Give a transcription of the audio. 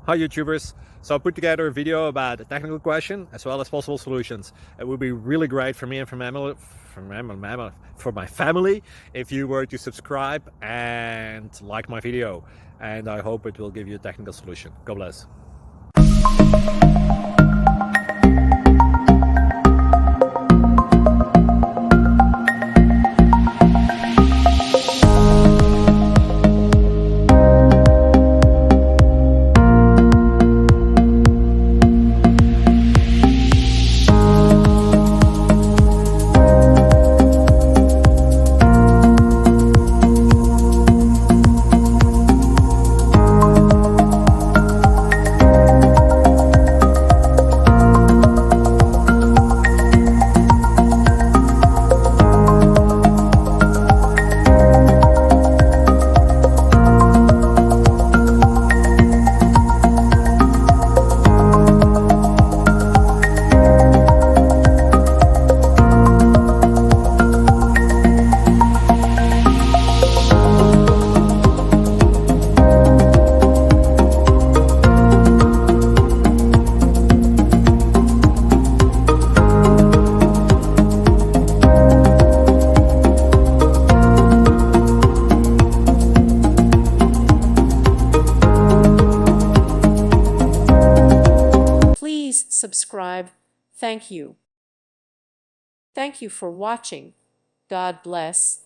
Hi YouTubers. So I put together a video about a technical question as well as possible solutions. It would be really great for me and for my family if you were to subscribe and like my video, and I hope it will give you a technical solution. God bless. Please subscribe. Thank you. Thank you for watching. God bless.